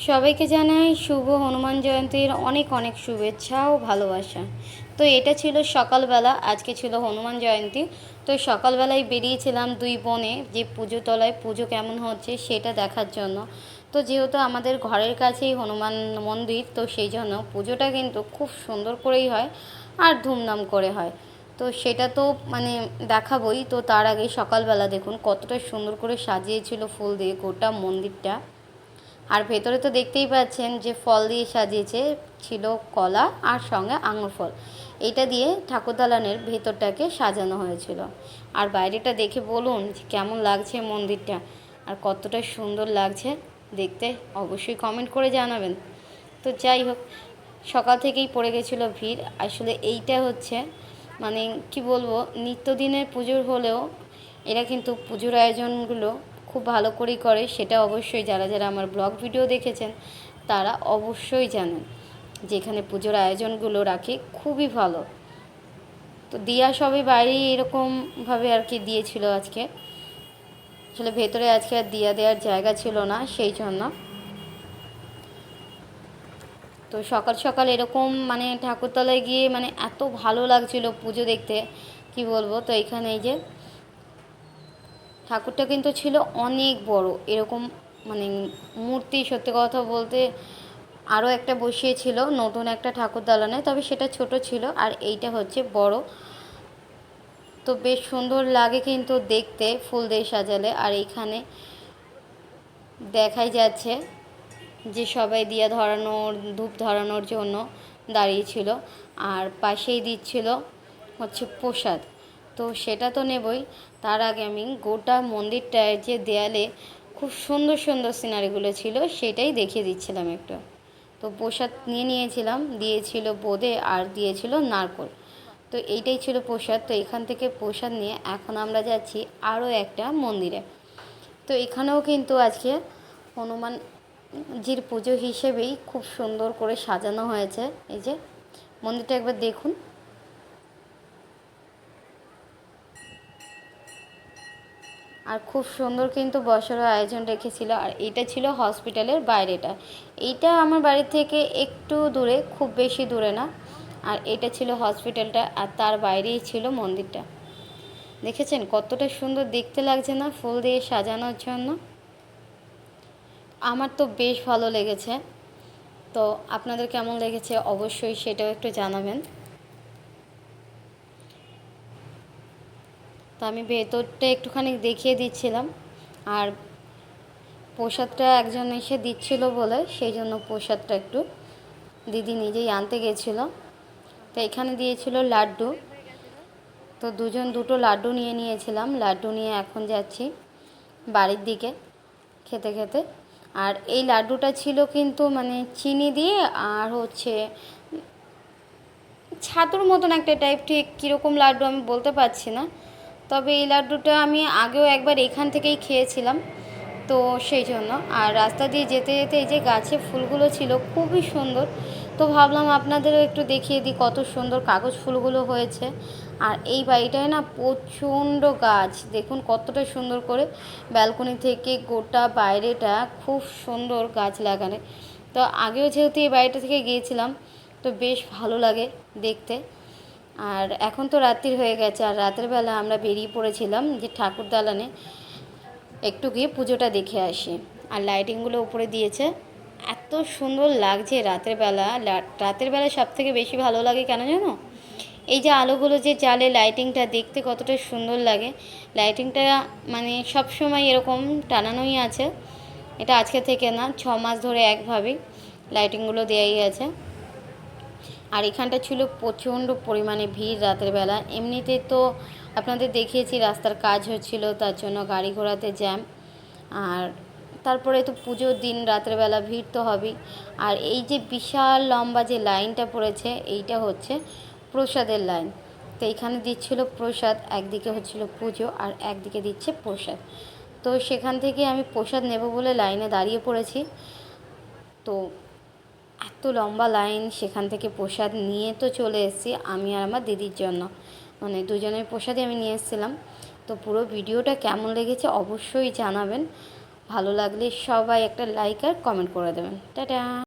সবাইকে জানাই শুভ হনুমান জয়ন্তীর অনেক অনেক শুভেচ্ছা ও ভালোবাসা। তো এটা ছিল সকালবেলা, আজকে ছিল হনুমান জয়ন্তী। তো সকালবেলায় বেরিয়েছিলাম দুই বোনে যে পুজো তলায় পুজো কেমন হচ্ছে সেটা দেখার জন্য। তো যেহেতু আমাদের ঘরের কাছেই হনুমান মন্দির, তো সেই জন্য পুজোটা কিন্তু খুব সুন্দর করেই হয় আর ধুমধাম করে হয়। তো সেটা তো মানে দেখাবই। তো তার আগে সকালবেলা দেখুন কতটা সুন্দর করে সাজিয়েছিল ফুল দিয়ে গোটা মন্দিরটা। আর ভেতরে তো দেখতেই পাচ্ছেন যে ফল দিয়ে সাজিয়েছে, ছিল কলা আর সঙ্গে আঙুর ফল। এইটা দিয়ে ঠাকুর দালানের ভেতরটাকে সাজানো হয়েছিল। আর বাইরেটা দেখে বলুন যে কেমন লাগছে মন্দিরটা আর কতটা সুন্দর লাগছে দেখতে, অবশ্যই কমেন্ট করে জানাবেন। তো যাই হোক, সকাল থেকেই পড়ে গেছিলো ভিড়। আসলে এইটা হচ্ছে মানে কি বলবো, নিত্যদিনের পুজোর হলেও এরা কিন্তু পুজোর আয়োজনগুলো খুব ভালো করেই করে, সেটা অবশ্যই যারা যারা আমার ব্লগ ভিডিও দেখেছেন তারা অবশ্যই জানেন যে এখানে পুজোর আয়োজনগুলো রাখে খুবই ভালো। তো দিয়া সবে বাইরে এরকমভাবে আর কি দিয়েছিল আজকে। আসলে ভেতরে আজকে আর দিয়া দেওয়ার জায়গা ছিল না, সেই জন্য। তো সকাল সকাল এরকম মানে ঠাকুরতলায় গিয়ে মানে এত ভালো লাগছিল পুজো দেখতে, কি বলবো। তো এখানে এই যে ঠাকুরটা কিন্তু ছিল অনেক বড় এরকম মানে মূর্তি, সত্যি কথা বলতে আরও একটা বসিয়েছিল নতুন একটা ঠাকুর দালানে, তবে সেটা ছোট ছিল আর এইটা হচ্ছে বড়। তো বেশ সুন্দর লাগে কিন্তু দেখতে ফুল দিয়ে সাজালে। আর এইখানে দেখাই যাচ্ছে যে সবাই দিয়া ধরানোর ধূপ ধরানোর জন্য দাঁড়িয়েছিল আর পাশেই দিচ্ছিল হচ্ছে প্রসাদ। তো সেটা তো নেবই, তার আগে আমি গোটা মন্দিরটায় যে দেয়ালে খুব সুন্দর সুন্দর সিনারিগুলো ছিল সেটাই দেখিয়ে দিচ্ছিলাম একটু। তো প্রসাদ নিয়েছিলাম, দিয়েছিল বোঁদে আর দিয়েছিল নারকোল। তো এইটাই ছিল প্রসাদ। তো এখান থেকে প্রসাদ নিয়ে এখন আমরা যাচ্ছি আরও একটা মন্দিরে। তো এখানেও কিন্তু আজকে হনুমানজির পুজো হিসেবেই খুব সুন্দর করে সাজানো হয়েছে। এই যে মন্দিরটা একবার দেখুন। আর খুব সুন্দর কিন্তু বসারও আয়োজন রেখেছিল। আর এটা ছিল হসপিটালের বাইরেটা, এইটা আমার বাড়ি থেকে একটু দূরে, খুব বেশি দূরে না। আর এটা ছিল হসপিটালটা আর তার বাইরেই ছিল মন্দিরটা। দেখেছেন কতটা সুন্দর দেখতে লাগছে না ফুল দিয়ে সাজানোর জন্য? আমার তো বেশ ভালো লেগেছে। তো আপনাদের কেমন লেগেছে অবশ্যই সেটাও একটু জানাবেন। তো আমি ভেতরটা একটুখানি দেখিয়ে দিচ্ছিলাম। আর প্রসাদটা একজন এসে দিচ্ছিল বলে সেই জন্য প্রসাদটা একটু দিদি নিজেই আনতে গেছিলো। তো এখানে দিয়েছিল লাড্ডু। তো দুজন দুটো লাড্ডু নিয়েছিলাম। লাড্ডু নিয়ে এখন যাচ্ছি বাড়ির দিকে খেতে খেতে। আর এই লাড্ডুটা ছিল কিন্তু মানে চিনি দিয়ে আর হচ্ছে ছাতুর মতন একটা টাইপ, ঠিক কীরকম লাড্ডু আমি বলতে পারছি না। তবে এই লাড্ডুটা আমি আগেও একবার এখান থেকেই খেয়েছিলাম, তো সেই জন্য। আর রাস্তা দিয়ে যেতে যেতে এই যে গাছে ফুলগুলো ছিল খুবই সুন্দর, তো ভাবলাম আপনাদেরও একটু দেখিয়ে দিই কত সুন্দর কাগজ ফুলগুলো হয়েছে। আর এই বাড়িটায় না প্রচণ্ড গাছ, দেখুন কতটা সুন্দর করে ব্যালকনি থেকে গোটা বাইরেটা খুব সুন্দর গাছ লাগানো। তো আগেও যেহেতু এই বাড়িটা থেকে গিয়েছিলাম, তো বেশ ভালো লাগে দেখতে। আর এখন তো রাত্রির হয়ে গেছে, আর রাতের বেলা আমরা বেরিয়ে পড়েছিলাম যে ঠাকুর দালানে একটু গিয়ে পুজোটা দেখে আসি। আর লাইটিংগুলো উপরে দিয়েছে, এত সুন্দর লাগছে রাতের বেলা। রাতের বেলা সব থেকে বেশি ভালো লাগে কেন জানো? এই যে আলোগুলো যে জ্বালে, লাইটিংটা দেখতে কতটা সুন্দর লাগে। লাইটিংটা মানে সব সময় এরকম টানানোই আছে, এটা আজকে থেকে না, 6 মাস ধরে একভাবেই লাইটিংগুলো দেওয়াই আছে। আর এখানটা ছিল প্রচণ্ড পরিমাণে ভিড় রাতের বেলা। এমনিতে তো আপনাদের দেখিয়েছি রাস্তার কাজ হচ্ছিল, তার জন্য গাড়ি ঘোড়াতে জ্যাম। আর তারপরে তো পুজোর দিন রাতের বেলা ভিড় তো হবেই। আর এই যে বিশাল লম্বা যে লাইনটা পড়েছে এইটা হচ্ছে প্রসাদের লাইন। তো এইখানে দিচ্ছিল প্রসাদ, একদিকে হচ্ছিল পুজো আর একদিকে দিচ্ছে প্রসাদ। তো সেখান থেকে আমি প্রসাদ নেব বলে লাইনে দাঁড়িয়ে পড়েছি। তো এত লম্বা লাইন, সেখান থেকে প্রসাদ নিয়ে তো চলে এসেছি আমি আর আমার দিদির জন্য, মানে দুজনের প্রসাদই আমি নিয়ে এসেছিলাম। তো পুরো ভিডিওটা কেমন লেগেছে অবশ্যই জানাবেন। ভালো লাগলে সবাই একটা লাইক আর কমেন্ট করে দেবেন। টাটা।